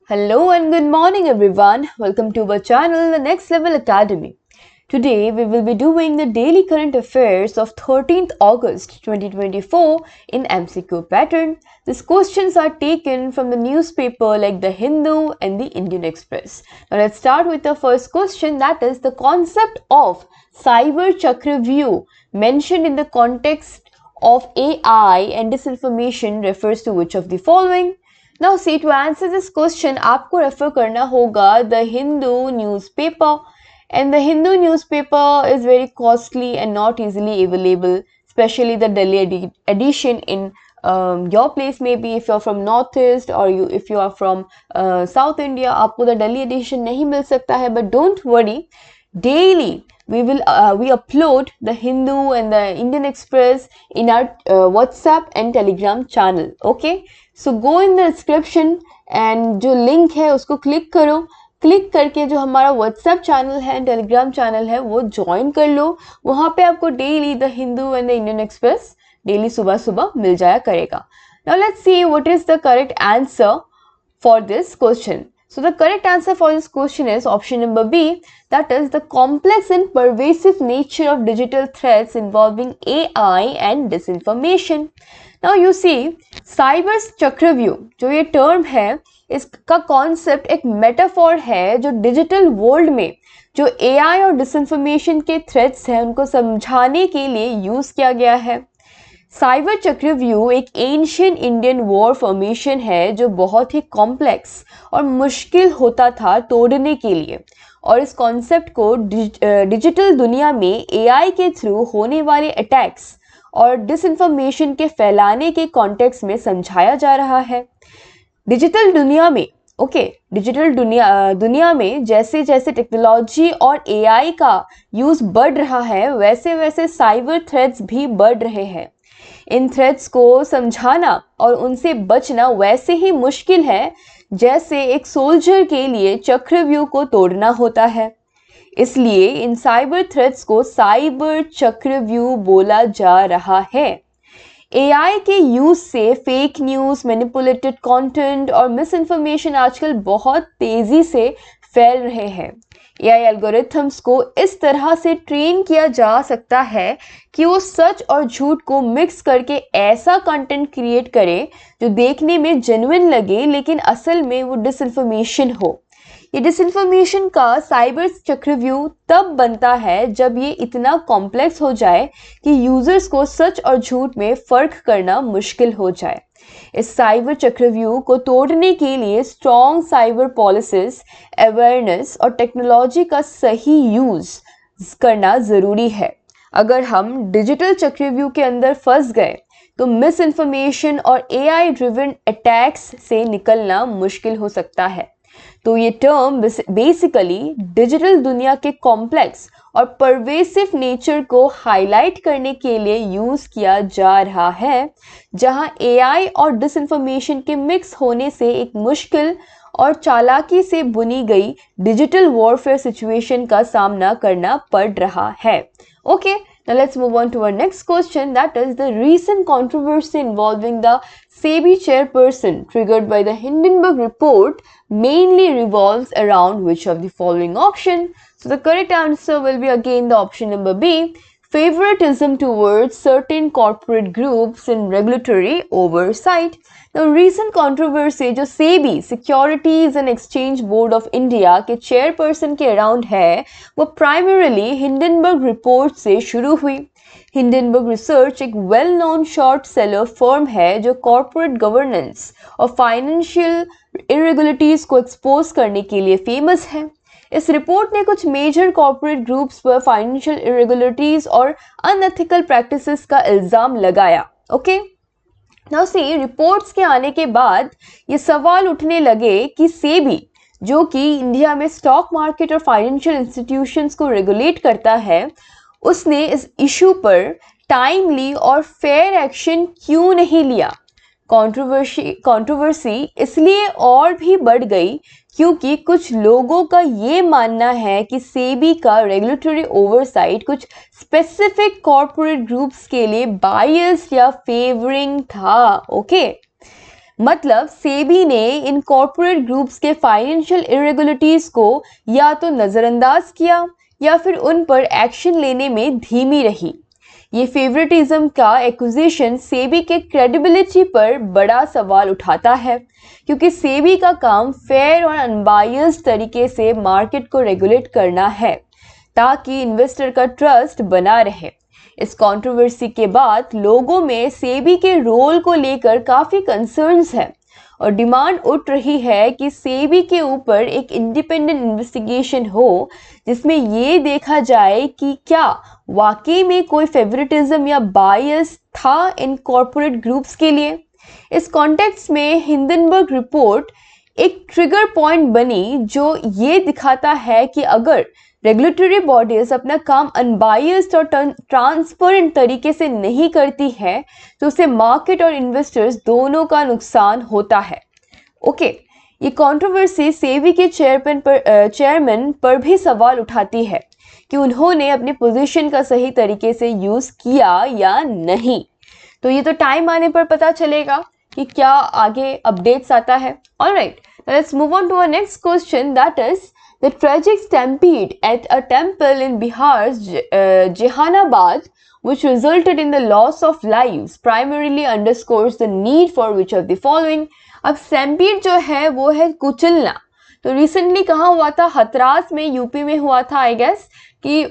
Hello and good morning everyone. Welcome to our channel, The Next Level Academy. Today we will be doing the daily current affairs of 13th August 2024 in MCQ pattern. These questions are taken from the newspaper like The Hindu and the Indian Express. Now let's start with the first question, that is the concept of Cyber Chakravyuh mentioned in the context of AI and disinformation refers to which of the following? Now see, to answer this question आपको refer करना होगा The Hindu newspaper, and The Hindu newspaper is very costly and not easily available, especially the Delhi edition in your place. Maybe if you're from Northeast or if you are from South India, आपको the Delhi edition नहीं मिल सकता है, but don't worry, daily we upload The Hindu and the Indian Express in our WhatsApp and Telegram channel. Okay, so go in the description and जो link है उसको click करो. Click करके जो हमारा व्हाट्सएप चैनल है, टेलीग्राम चैनल है, वो ज्वाइन कर लो. वहाँ पे आपको daily the Hindu and the Indian express daily सुबह सुबह मिल जाया करेगा. Now let's see what is the correct answer for this question. So the correct answer for this question is option number B, that is the complex and pervasive nature of digital threats involving AI and disinformation. Now you see, cyber चक्रव्यूह जो ये term है, इसका concept एक metaphor है जो digital world में जो AI और डिसइंफॉर्मेशन के थ्रेट्स हैं उनको समझाने के लिए यूज किया गया है. साइबर चक्रव्यूह एक एंशियंट इंडियन वॉर फॉर्मेशन है जो बहुत ही कॉम्प्लेक्स और मुश्किल होता था तोड़ने के लिए, और इस कॉन्सेप्ट को डिजिटल दुनिया में AI के थ्रू होने वाले अटैक्स और डिसइंफॉर्मेशन के फैलाने के कॉन्टेक्स्ट में समझाया जा रहा है. डिजिटल दुनिया में डिजिटल दुनिया में जैसे जैसे टेक्नोलॉजी और AI का यूज बढ़ रहा है, वैसे वैसे साइबर थ्रेट्स भी बढ़ रहे हैं. इन थ्रेट्स को समझाना और उनसे बचना वैसे ही मुश्किल है जैसे एक सोल्जर के लिए चक्रव्यूह को तोड़ना होता है. इसलिए इन साइबर थ्रेट्स को साइबर चक्रव्यूह बोला जा रहा है. AI के यूज से फेक न्यूज, मैनिपुलेटेड कंटेंट और मिस इन्फॉर्मेशन आजकल बहुत तेजी से फैल रहे हैं. AI एल्गोरिथम्स को इस तरह से ट्रेन किया जा सकता है कि वो सच और झूठ को मिक्स करके ऐसा कंटेंट क्रिएट करे जो देखने में जेन्युइन लगे लेकिन असल में वो डिसइंफॉर्मेशन हो. ये डिसइंफॉर्मेशन का साइबर चक्रव्यूह तब बनता है जब ये इतना कॉम्प्लेक्स हो जाए कि यूजर्स को सच और झूठ में फर्क करना मुश्किल हो जाए. इस साइबर चक्रव्यूह को तोड़ने के लिए स्ट्रॉन्ग साइबर पॉलिसीज, अवेयरनेस और टेक्नोलॉजी का सही यूज करना ज़रूरी है. अगर हम डिजिटल चक्रव्यूह के अंदर फंस गए तो मिस इन्फॉर्मेशन और AI ड्रिवन अटैक्स से निकलना मुश्किल हो सकता है. तो ये टर्म बेसिकली डिजिटल दुनिया के कॉम्प्लेक्स और परवेसिव नेचर को हाईलाइट करने के लिए यूज किया जा रहा है, जहां AI और डिसइंफॉर्मेशन के मिक्स होने से एक मुश्किल और चालाकी से बुनी गई डिजिटल वॉरफेयर सिचुएशन का सामना करना पड़ रहा है. Okay, now let's move on to our next question, that is the recent controversy involving the SEBI chairperson triggered by the Hindenburg report mainly revolves around which of the following option? So the correct answer will be again the option number B, favoritism towards certain corporate groups in regulatory oversight. Now recent controversy जो SEBI Securities and Exchange Board of India के chairperson के around है, वो primarily Hindenburg report से शुरू हुई. Hindenburg research एक well known short seller firm है जो कॉर्पोरेट गवर्नेंस और फाइनेंशियल इरेगुलरिटीज को एक्सपोज करने के लिए फेमस है. इस रिपोर्ट ने कुछ मेजर कॉर्पोरेट ग्रुप्स पर फाइनेंशियल इरेगुलरिटीज और अनएथिकल प्रैक्टिसेस का इल्जाम लगाया. ओके, नाउ सी, रिपोर्ट्स के आने के बाद ये सवाल उठने लगे कि सेबी जो कि इंडिया में स्टॉक मार्केट और फाइनेंशियल इंस्टीट्यूशंस को रेगुलेट करता है, उसने इस इशू पर टाइमली और फेयर एक्शन क्यों नहीं लिया. कंट्रोवर्सी इसलिए और भी बढ़ गई क्योंकि कुछ लोगों का ये मानना है कि सेबी का रेगुलेटरी ओवरसाइट कुछ स्पेसिफिक कॉर्पोरेट ग्रुप्स के लिए बायस या फेवरिंग था. ओके, मतलब सेबी ने इन कॉर्पोरेट ग्रुप्स के फाइनेंशियल इरेगुलरिटीज को या तो नज़रअंदाज किया या फिर उन पर एक्शन लेने में धीमी रही। ये फेवरेटिज्म का एक्विजिशन सेबी के क्रेडिबिलिटी पर बड़ा सवाल उठाता है, क्योंकि सेबी का काम फेयर और अनबायस्ड तरीके से मार्केट को रेगुलेट करना है ताकि इन्वेस्टर का ट्रस्ट बना रहे। इस कंट्रोवर्सी के बाद लोगों में सेबी के रोल को लेकर काफ़ी कंसर्न्स है और डिमांड उठ रही है कि सेबी के ऊपर एक इंडिपेंडेंट इन्वेस्टिगेशन हो जिसमें ये देखा जाए कि क्या वाकई में कोई फेवरेटिज्म या बायस था इन कॉर्पोरेट ग्रुप्स के लिए। इस कॉन्टेक्स्ट में हिंडनबर्ग रिपोर्ट एक ट्रिगर पॉइंट बनी जो ये दिखाता है कि अगर रेगुलेटरी बॉडीज अपना काम अनबायस्ड और ट्रांसपेरेंट तरीके से नहीं करती है तो उससे मार्केट और इन्वेस्टर्स दोनों का नुकसान होता है। ओके, ये कंट्रोवर्सी सेबी के चेयरमैन पर भी सवाल उठाती है कि उन्होंने अपनी पोजीशन का सही तरीके से यूज किया या नहीं। तो ये तो टाइम आने पर पता चलेगा कि क्या आगे अपडेट्स आता है। Alright, let's move on to our next question, that is the tragic stampede at a temple in Bihar's Jehanabad, which resulted in the loss of lives, primarily underscores the need for which of the following। अब stampede जो है वो है कुचलना। तो recently कहाँ हुआ था? हथरास में, यूपी में हुआ था आई गेस, कि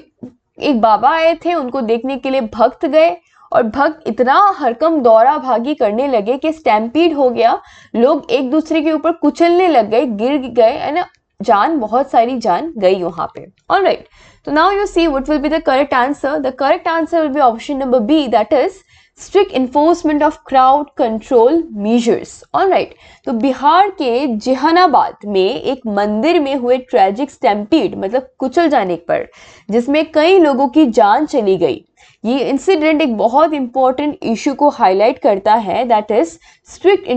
एक बाबा आए थे, उनको देखने के लिए भक्त गए और भक्त इतना हरकम दौरा भागी करने लगे कि स्टैम्पीड हो गया, लोग एक दूसरे के ऊपर कुचलने लग गए, गिर गए, है ना, बहुत सारी जान गई वहां पे। ऑल राइट, तो now you see what will be the correct answer. The correct answer will be option number B, that is strict enforcement of crowd control measures. All right, तो बिहार के जेहानाबाद में एक मंदिर में हुए ट्रेजिक स्टैम्पीड मतलब कुचल जाने पर, जिसमें कई लोगों की जान चली गई, ये इंसिडेंट एक बहुत इंपॉर्टेंट इशू को हाईलाइट करता है, that is strict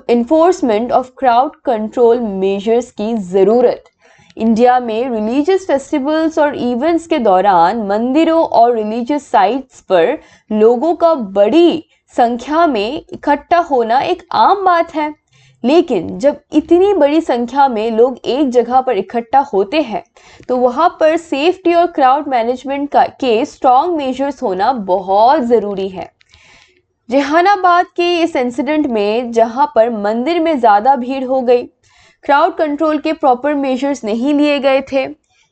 enforcement of crowd control measures की ज़रूरत। इंडिया में रिलीजियस फेस्टिवल्स और इवेंट्स के दौरान मंदिरों और रिलीजियस साइट्स पर लोगों का बड़ी संख्या में इकट्ठा होना एक आम बात है, लेकिन जब इतनी बड़ी संख्या में लोग एक जगह पर इकट्ठा होते हैं तो वहाँ पर सेफ्टी और क्राउड मैनेजमेंट के स्ट्रॉन्ग मेजर्स होना बहुत ज़रूरी है। जेहानाबाद के इस इंसिडेंट में जहाँ पर मंदिर में ज़्यादा भीड़ हो गई, क्राउड कंट्रोल के प्रॉपर मेजर्स नहीं लिए गए थे,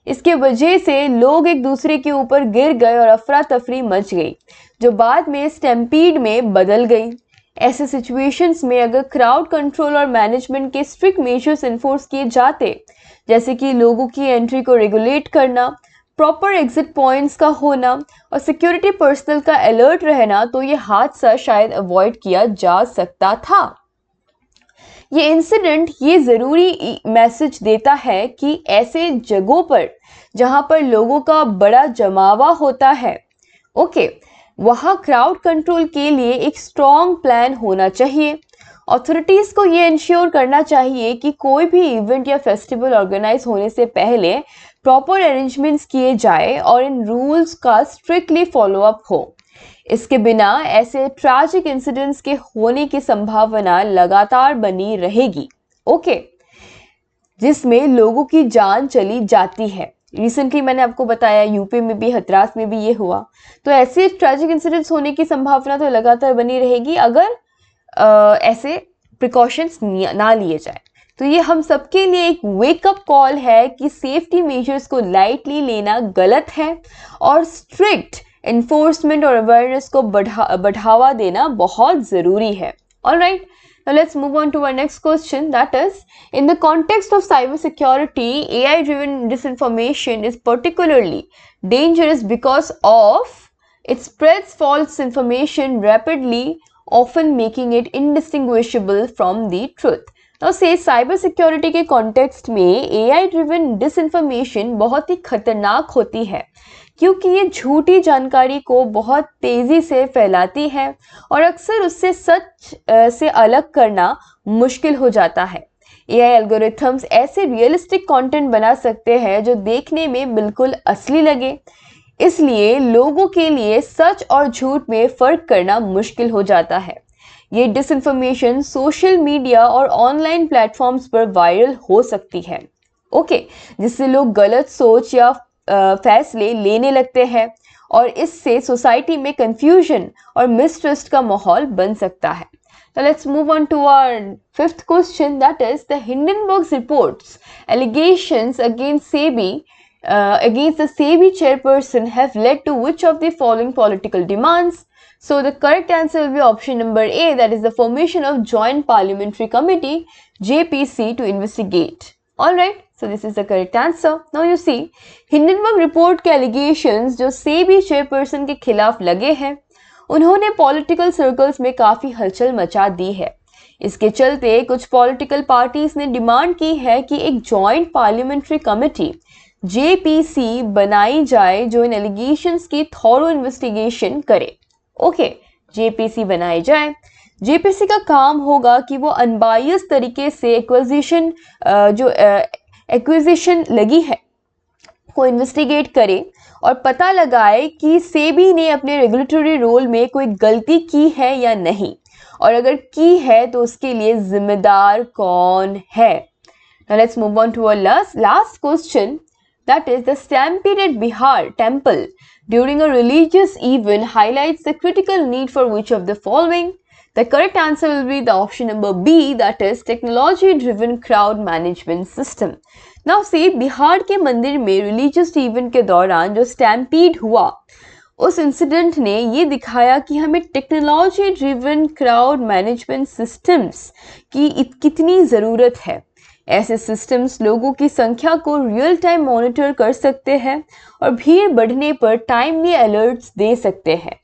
इसके वजह से लोग एक दूसरे के ऊपर गिर गए और अफरा तफरी मच गई जो बाद में स्टैम्पीड में बदल गई। ऐसे सिचुएशंस में अगर क्राउड कंट्रोल और मैनेजमेंट के स्ट्रिक्ट मेजर्स इन्फोर्स किए जाते, जैसे कि लोगों की एंट्री को रेगुलेट करना, प्रॉपर एग्जिट पॉइंट्स का होना और सिक्योरिटी पर्सनल का अलर्ट रहना, तो ये हादसा शायद अवॉइड किया जा सकता था। ये इंसिडेंट ये ज़रूरी मैसेज देता है कि ऐसे जगहों पर जहाँ पर लोगों का बड़ा जमावा होता है, वहाँ क्राउड कंट्रोल के लिए एक स्ट्रॉन्ग प्लान होना चाहिए। अथॉरिटीज़ को ये इंश्योर करना चाहिए कि कोई भी इवेंट या फेस्टिवल ऑर्गेनाइज होने से पहले प्रॉपर अरेंजमेंट्स किए जाए और इन रूल्स का स्ट्रिक्टली फॉलोअप हो। इसके बिना ऐसे ट्रैजिक इंसिडेंट्स के होने की संभावना लगातार बनी रहेगी, जिसमें लोगों की जान चली जाती है। रिसेंटली मैंने आपको बताया यूपी में भी, हथरास में भी ये हुआ, तो ऐसे ट्रैजिक इंसिडेंट्स होने की संभावना तो लगातार बनी रहेगी अगर ऐसे प्रिकॉशंस ना लिए जाए। तो ये हम सबके लिए एक वेकअप कॉल है कि सेफ्टी मेजर्स को लाइटली लेना गलत है और स्ट्रिक्ट एनफोर्समेंट और अवेयरनेस को बढ़ावा देना बहुत ज़रूरी है। Alright, now let's move on to our next question, that is, in the context of cybersecurity, AI driven disinformation is particularly dangerous because of it spreads false information rapidly, often making it indistinguishable from the truth। Now say cyber security के context में AI driven disinformation बहुत ही खतरनाक होती है, क्योंकि ये झूठी जानकारी को बहुत तेज़ी से फैलाती है और अक्सर उससे सच से अलग करना मुश्किल हो जाता है। AI एल्गोरिथम्स ऐसे रियलिस्टिक कंटेंट बना सकते हैं जो देखने में बिल्कुल असली लगे, इसलिए लोगों के लिए सच और झूठ में फ़र्क करना मुश्किल हो जाता है। ये डिसइंफॉर्मेशन सोशल मीडिया और ऑनलाइन प्लेटफॉर्म्स पर वायरल हो सकती है, ओके, जिससे लोग गलत सोच या फैसले लेने लगते हैं और इससे सोसाइटी में कंफ्यूजन और मिसट्रस्ट का माहौल बन सकता है। Now let's move on to our fifth question, that is the Hindenburg's reports allegations against the SEBI chairperson have led to which of the following political demands? So the correct answer will be option number A, that is the formation of Joint Parliamentary Committee JPC to investigate. Alright, so this is the correct answer. Now you see, Hindenburg report के allegations जो SEBI chairperson के खिलाफ लगे हैं, उन्होंने political circles में काफी हलचल मचा दी है। इसके चलते कुछ पॉलिटिकल पार्टीज ने डिमांड की है कि एक जॉइंट पार्लियामेंट्री कमेटी जेपीसी बनाई जाए जो इन एलिगेशंस की थॉरो इन्वेस्टिगेशन करे। ओके, जेपीसी बनाई जाए। जेपीसी का काम होगा कि वो अनबायस तरीके से एक्विजिशन लगी है को इन्वेस्टिगेट करे और पता लगाए कि सेबी ने अपने रेगुलेटरी रोल में कोई गलती की है या नहीं, और अगर की है तो उसके लिए जिम्मेदार कौन है। Now let's move on to our last question, that is the stampede at Bihar temple during a religious event highlights the critical need for which of the following? The correct answer will be the option number B, that is technology driven crowd management system. Now see, Bihar के मंदिर में religious event के दौरान जो stampede हुआ, उस incident ने ये दिखाया कि हमें technology driven crowd management systems की कितनी ज़रूरत है। ऐसे सिस्टम्स लोगों की संख्या को रियल टाइम मॉनिटर कर सकते हैं और भीड़ बढ़ने पर टाइमली अलर्ट्स दे सकते हैं।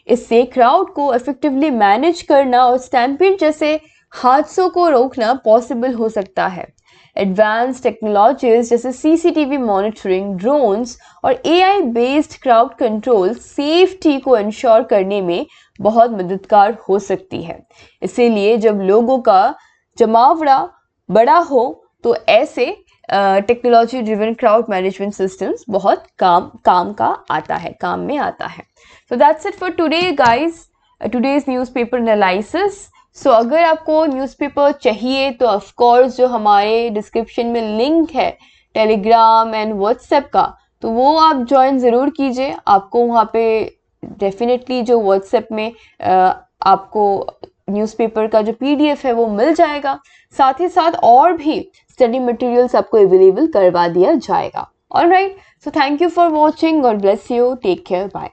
इससे क्राउड को इफेक्टिवली मैनेज करना और स्टैम्पीड जैसे हादसों को रोकना पॉसिबल हो सकता है। एडवांस टेक्नोलॉजीज जैसे सीसीटीवी मॉनिटरिंग, ड्रोन्स और AI based crowd control safety को इंश्योर करने में बहुत मददगार हो सकती है। इसीलिए जब लोगों का जमावड़ा बड़ा हो तो ऐसे technology driven crowd management systems बहुत काम में आता है। So that's it for today guys, today's newspaper analysis. So अगर आपको न्यूज़पेपर चाहिए तो ऑफ कोर्स जो हमारे डिस्क्रिप्शन में लिंक है टेलीग्राम एंड व्हाट्सएप का, तो वो आप ज्वाइन ज़रूर कीजिए। आपको वहाँ पे डेफिनेटली जो व्हाट्सएप में आपको न्यूज़पेपर का जो पीडीएफ है वो मिल जाएगा। साथ ही साथ और भी स्टडी मटेरियल्स आपको अवेलेबल करवा दिया जाएगा। Alright, so thank you for watching, God bless you, take care, bye.